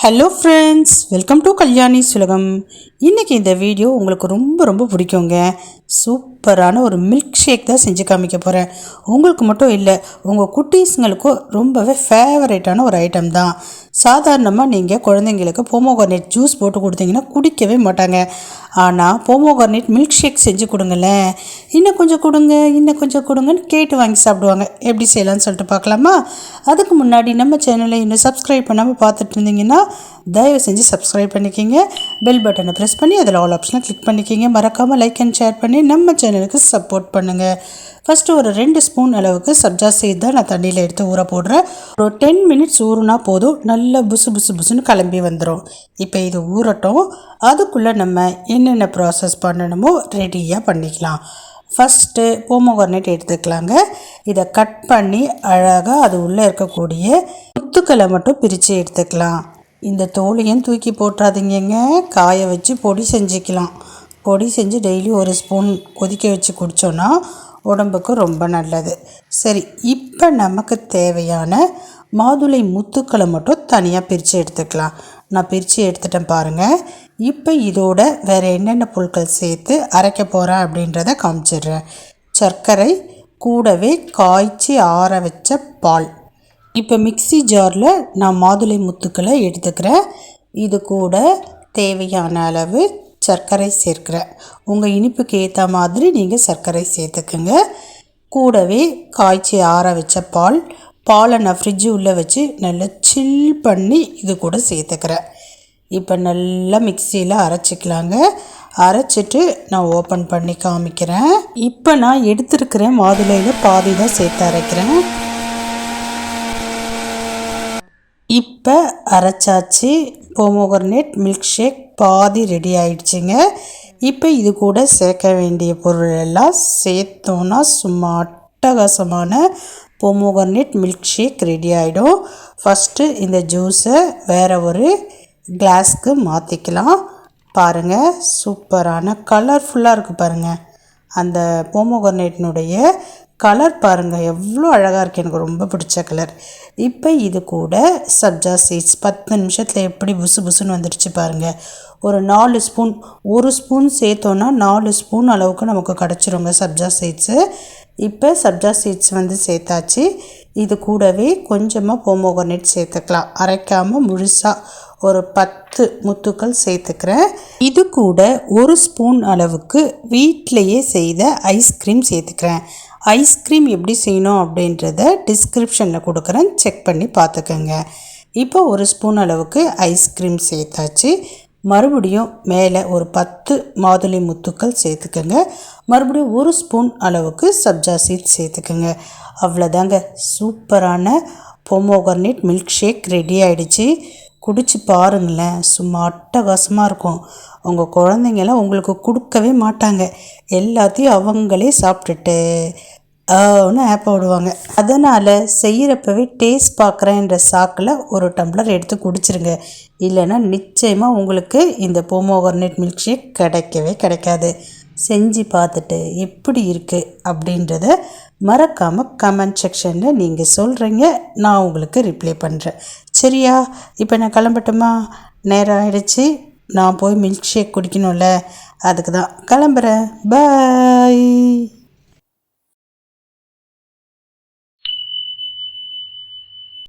Hello friends, welcome to Kalyani's உலகம். இன்றைக்கி இந்த வீடியோ உங்களுக்கு ரொம்ப ரொம்ப பிடிக்குங்க. சூப்பரான ஒரு மில்க் ஷேக் தான் செஞ்சு காமிக்க போகிறேன். உங்களுக்கு மட்டும் இல்லை, உங்கள் குட்டீஸுங்களுக்கும் ரொம்பவே ஃபேவரேட்டான ஒரு ஐட்டம் தான். சாதாரணமாக நீங்கள் குழந்தைங்களுக்கு போமோகிரானேட் ஜூஸ் போட்டு கொடுத்தீங்கன்னா குடிக்கவே மாட்டாங்க. ஆனால் போமோகிரானேட் மில்க் ஷேக் செஞ்சு கொடுங்களேன், இன்னும் கொஞ்சம் கொடுங்க இன்னும் கொஞ்சம் கொடுங்கன்னு கேட்டு வாங்கி சாப்பிடுவாங்க. எப்படி செய்யலான்னு சொல்லிட்டு பார்க்கலாமா? அதுக்கு முன்னாடி நம்ம சேனலை இன்னும் சப்ஸ்கிரைப் பண்ணாமல் பார்த்துட்டு இருந்தீங்கன்னா தயவு செஞ்சு சப்ஸ்கிரைப் பண்ணிக்கிங்க. பெல் பட்டனை ப்ரெஸ் பண்ணி அதில் ஆல் ஆப்ஷனை கிளிக் பண்ணிக்கிங்க. மறக்காமல் லைக் அண்ட் ஷேர் பண்ணி நம்ம சேனலுக்கு சப்போர்ட் பண்ணுங்கள். ஃபஸ்ட்டு ஒரு 2 ஸ்பூன் அளவுக்கு சப்ஜா சீட் தான் நான் தண்ணியில் எடுத்து ஊற போடுறேன். ஒரு 10 மினிட்ஸ் ஊறுனா போதும், நல்லா புசு புசு புசுன்னு கிளம்பி வந்துடும். இப்போ இது ஊறட்டும். அதுக்குள்ளே நம்ம என்னென்ன ப்ராசஸ் பண்ணணுமோ ரெடியாக பண்ணிக்கலாம். ஃபஸ்ட்டு போமோகிரானேட் எடுத்துக்கலாங்க. இதை கட் பண்ணி அழகாக அது உள்ளே இருக்கக்கூடிய முத்துக்களை மட்டும் பிரித்து எடுத்துக்கலாம். இந்த தோலையும் தூக்கி போட்டுறாதீங்க, காய வச்சு பொடி செஞ்சுக்கலாம். பொடி செஞ்சு டெய்லி ஒரு ஸ்பூன் கொதிக்க வச்சு குடித்தோன்னா உடம்புக்கு ரொம்ப நல்லது. சரி, இப்போ நமக்கு தேவையான மாதுளை முத்துக்களை மட்டும் தனியாக பிரித்து எடுத்துக்கலாம். நான் பிரித்து எடுத்துட்டேன் பாருங்கள். இப்போ இதோட வேறு என்னென்ன பொருட்கள் சேர்த்து அரைக்க போகிறேன் அப்படின்றத காமிச்சிடுறேன். சர்க்கரை கூடவே காய்ச்சி ஆற வச்ச பால். இப்போ மிக்ஸி ஜாரில் நான் மாதுளை முத்துக்களை எடுத்துக்கிறேன். இது கூட தேவையான அளவு சர்க்கரை சேர்க்கிறேன். உங்கள் இனிப்புக்கு ஏற்ற மாதிரி நீங்கள் சர்க்கரை சேர்த்துக்குங்க. கூடவே காய்ச்சி ஆற வச்ச பாலை நான் ஃப்ரிட்ஜு உள்ளே வச்சு நல்லா சில் பண்ணி இது கூட சேர்த்துக்கிறேன். இப்போ நல்லா மிக்சியில் அரைச்சிக்கலாங்க. அரைச்சிட்டு நான் ஓப்பன் பண்ணி காமிக்கிறேன். இப்போ நான் எடுத்துருக்கிறேன் மாதுளையில் பாதி தான் சேர்த்து அரைக்கிறேன். இப்போ அரைச்சாச்சு. போமோகிரானேட் மில்க் ஷேக் பாதி ரெடி ஆயிடுச்சுங்க. இப்போ இது கூட சேர்க்க வேண்டிய பொருள் எல்லாம் சேர்த்தோன்னா சும்மா அட்டகாசமான போமோகிரானேட் மில்க் ஷேக் ரெடி ஆகிடும். ஃபஸ்ட்டு இந்த ஜூஸை வேறு ஒரு கிளாஸ்க்கு மாற்றிக்கலாம். பாருங்கள், சூப்பரான கலர்ஃபுல்லாக இருக்குது பாருங்கள். அந்த போமோகிரானேட்னுடைய கலர் பாருங்கள் எவ்வளோ அழகாக இருக்குது, எனக்கு ரொம்ப பிடிச்ச கலர். இப்போ இது கூட சப்ஜா சீட்ஸ் 10 நிமிஷத்தில் எப்படி புசு புசுன்னு வந்துடுச்சு பாருங்கள். ஒரு 4 ஸ்பூன், ஒரு ஸ்பூன் சேர்த்தோன்னா 4 ஸ்பூன் அளவுக்கு நமக்கு கிடச்சிருங்க சப்ஜா சீட்ஸு. இப்போ சப்ஜா சீட்ஸ் சேர்த்தாச்சு. இது கூடவே கொஞ்சமாக போமோகிரானேட் சேர்த்துக்கலாம். அரைக்காமல் முழுசாக ஒரு 10 முத்துக்கள் சேர்த்துக்கிறேன். இது கூட ஒரு ஸ்பூன் அளவுக்கு வீட்டிலையே செய்த ஐஸ்கிரீம் சேர்த்துக்கிறேன். ஐஸ்கிரீம் எப்படி செய்யணும் அப்படின்றத டிஸ்கிரிப்ஷனில் கொடுக்குறேன், செக் பண்ணி பார்த்துக்கோங்க. இப்போ ஒரு ஸ்பூன் அளவுக்கு ஐஸ்கிரீம் சேர்த்தாச்சு. மறுபடியும் மேலே ஒரு 10 மாதுளை முத்துக்கள் சேர்த்துக்கோங்க. மறுபடியும் ஒரு ஸ்பூன் அளவுக்கு சப்ஜா சீட்ஸ் சேர்த்துக்கோங்க. அவ்வளோதாங்க, சூப்பரான போமோகிரானேட் மில்க் ஷேக் ரெடி ஆகிடுச்சு. குடிச்சு பாருங்களேன், சும்மா அட்டகாசமாக இருக்கும். உங்கள் குழந்தைங்களாம் உங்களுக்கு கொடுக்கவே மாட்டாங்க. எல்லாத்தையும் அவங்களே சாப்பிட்டுட்டு ஒன்று ஆப்ப விடுவாங்க. அதனால் செய்கிறப்பவே டேஸ்ட் பார்க்குறேன்ற சாக்கில் ஒரு டம்ளர் எடுத்து குடிச்சிருங்க. இல்லைன்னா நிச்சயமாக உங்களுக்கு இந்த போமோகிரானேட் மில்க் ஷேக் கிடைக்கவே கிடைக்காது. செஞ்சு பார்த்துட்டு எப்படி இருக்குது அப்படின்றத மறக்காமல் கமெண்ட் செக்ஷனில் நீங்கள் சொல்கிறீங்க, நான் உங்களுக்கு ரிப்ளை பண்ணுறேன். சரியா? இப்போ நான் கிளம்பட்டுமா? நேரம் ஆகிடுச்சு, நான் போய் மில்க் ஷேக் குடிக்கணும்ல, அதுக்கு தான் கிளம்புறேன். பாய்.